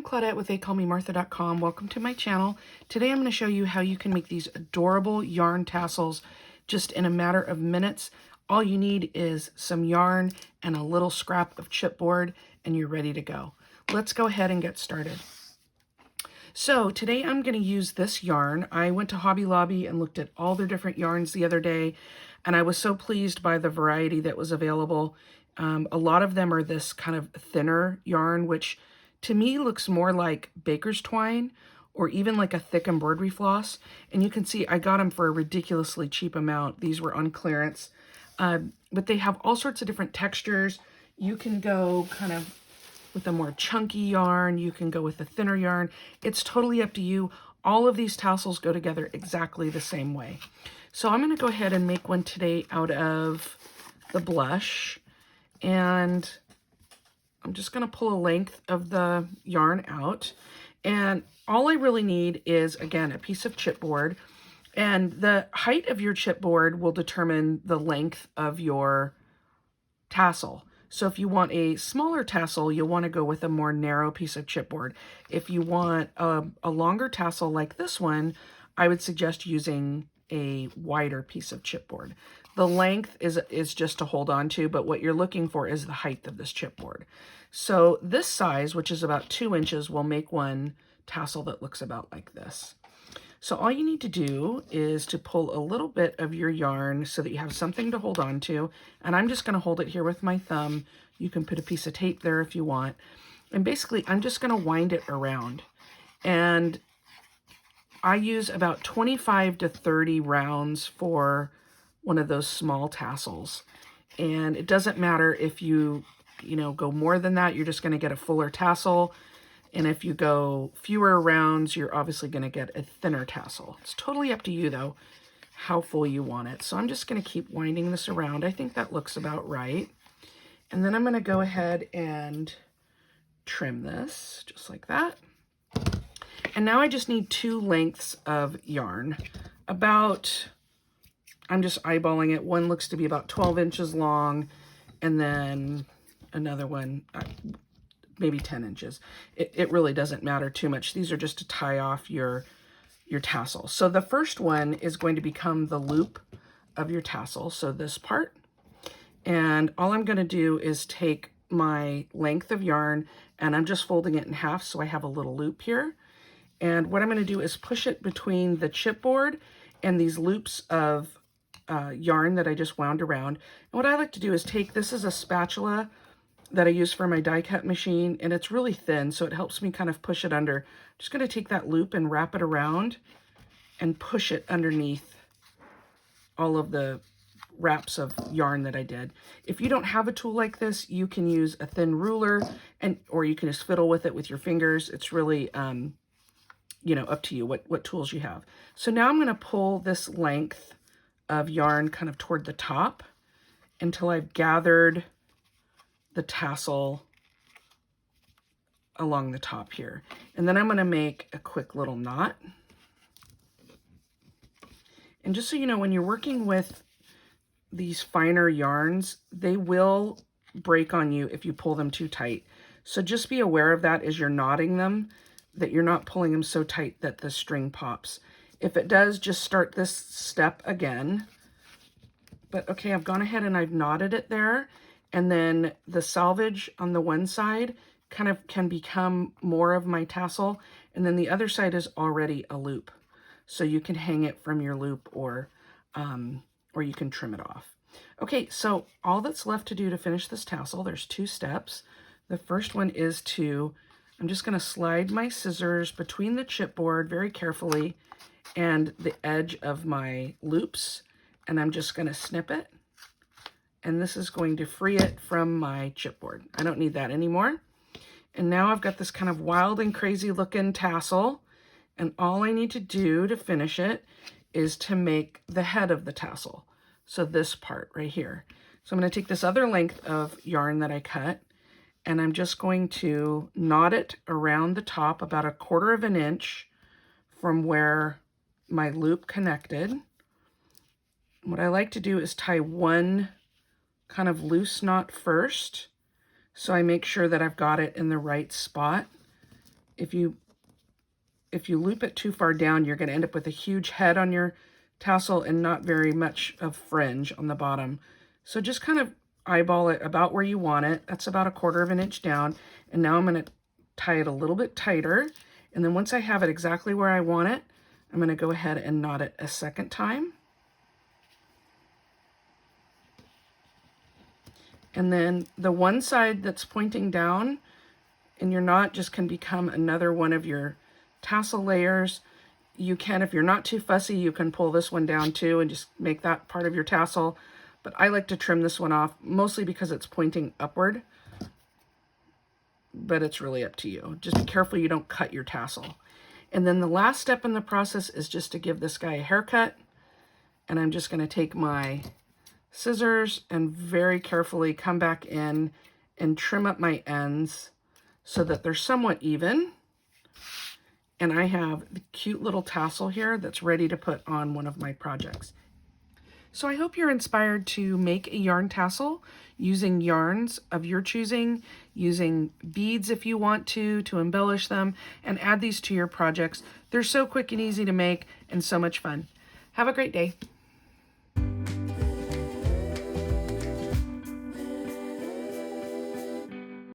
Claudette with theycallmemartha.com. Welcome to my channel. Today I'm going to show you how you can make these adorable yarn tassels just in a matter of minutes. All you need is some yarn and a little scrap of chipboard and you're ready to go. Let's go ahead and get started. So today I'm going to use this yarn. I went to Hobby Lobby and looked at all their different yarns the other day, and I was so pleased by the variety that was available. A lot of them are this kind of thinner yarn, which to me looks more like baker's twine or even like a thick embroidery floss. And you can see I got them for a ridiculously cheap amount. These were on clearance. But they have all sorts of different textures. You can go kind of with a more chunky yarn. You can go with a thinner yarn. It's totally up to you. All of these tassels go together exactly the same way. So I'm going to go ahead and make one today out of the blush. And I'm just going to pull a length of the yarn out. And all I really need is, again, a piece of chipboard. And the height of your chipboard will determine the length of your tassel. So if you want a smaller tassel, you'll want to go with a more narrow piece of chipboard. If you want a longer tassel like this one, I would suggest using a wider piece of chipboard. The length is just to hold on to, but what you're looking for is the height of this chipboard. So this size, which is about 2 inches, will make one tassel that looks about like this. So all you need to do is to pull a little bit of your yarn so that you have something to hold on to. And I'm just going to hold it here with my thumb. You can put a piece of tape there if you want. And basically, I'm just going to wind it around. And I use about 25 to 30 rounds for one of those small tassels. And it doesn't matter if you go more than that, you're just going to get a fuller tassel. And if you go fewer rounds, you're obviously going to get a thinner tassel. It's totally up to you, though, how full you want it. So I'm just going to keep winding this around. I think that looks about right. And then I'm going to go ahead and trim this just like that. And now I just need 2 lengths of yarn. I'm just eyeballing it. One looks to be about 12 inches long, and then another one, maybe 10 inches. It really doesn't matter too much. These are just to tie off your tassel. So the first one is going to become the loop of your tassel. So this part. And all I'm going to do is take my length of yarn and I'm just folding it in half so I have a little loop here. And what I'm going to do is push it between the chipboard and these loops of yarn that I just wound around. And what I like to do is take, this is a spatula that I use for my die cut machine, and it's really thin, so it helps me kind of push it under. I'm just going to take that loop and wrap it around and push it underneath all of the wraps of yarn that I did. If you don't have a tool like this, you can use a thin ruler, or you can just fiddle with it with your fingers. It's really up to you what tools you have. So now I'm going to pull this length of yarn kind of toward the top until I've gathered the tassel along the top here. And then I'm going to make a quick little knot. And just so you know, when you're working with these finer yarns, they will break on you if you pull them too tight. So just be aware of that as you're knotting them, that you're not pulling them so tight that the string pops. If it does, just start this step again. But okay, I've gone ahead and I've knotted it there. And then the selvage on the one side kind of can become more of my tassel. And then the other side is already a loop. So you can hang it from your loop or you can trim it off. Okay, so all that's left to do to finish this tassel, there's 2 steps. The first one is I'm just going to slide my scissors between the chipboard very carefully and the edge of my loops. And I'm just going to snip it. And this is going to free it from my chipboard. I don't need that anymore. And now I've got this kind of wild and crazy looking tassel. And all I need to do to finish it is to make the head of the tassel. So this part right here. So I'm going to take this other length of yarn that I cut, and I'm just going to knot it around the top about 1/4 of an inch from where my loop connected. What I like to do is tie one kind of loose knot first, so I make sure that I've got it in the right spot. if you loop it too far down, you're going to end up with a huge head on your tassel and not very much of fringe on the bottom. So just kind of eyeball it about where you want it. That's about 1/4 of an inch down. And now I'm going to tie it a little bit tighter. And then once I have it exactly where I want it, I'm going to go ahead and knot it a second time. And then the one side that's pointing down in your knot just can become another one of your tassel layers. You can, if you're not too fussy, you can pull this one down too and just make that part of your tassel. But I like to trim this one off, mostly because it's pointing upward. But it's really up to you. Just be careful you don't cut your tassel. And then the last step in the process is just to give this guy a haircut. And I'm just going to take my scissors and very carefully come back in and trim up my ends so that they're somewhat even. And I have the cute little tassel here that's ready to put on one of my projects. So I hope you're inspired to make a yarn tassel using yarns of your choosing, using beads if you want to embellish them, and add these to your projects. They're so quick and easy to make and so much fun. Have a great day.